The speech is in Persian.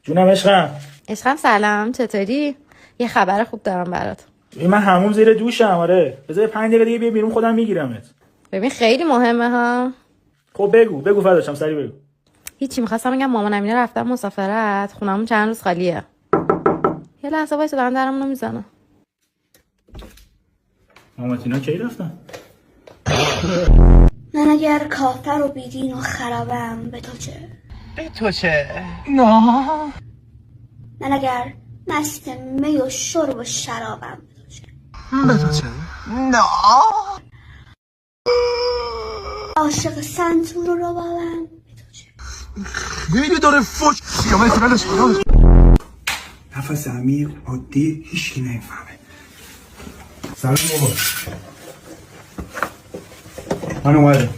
جونم عشقم. عشقم سلام، چطوری؟ یه خبر خوب دارم برات. من هموم زیر دوشم. آره بذار 5 دقیقه دیگه بیا بیرون، خودم میگیرمت. ببین خیلی مهمه ها. خب بگو فداشم، سری بگو. هیچی، میخواستم بگم مامانم اینا رفتن مسافرت، خونمون چند روز خالیه. یه لحظه وایسا دارم درمونو میزنم. ماماتینا کی رفتن؟ من اگر کافر و بیدین و خرابم به تو چه؟ به تو چه؟ نه. من اگر مست می و شرب و شرابم به تو چه؟ به تو چه؟ نه. عاشق سنتور و ربابم به تو چه؟ خیلی داره فوش سیامه تنش خرابش. نفس عمیق عادی هیچکی نمیفهمه. سلام بابا، من اومدم.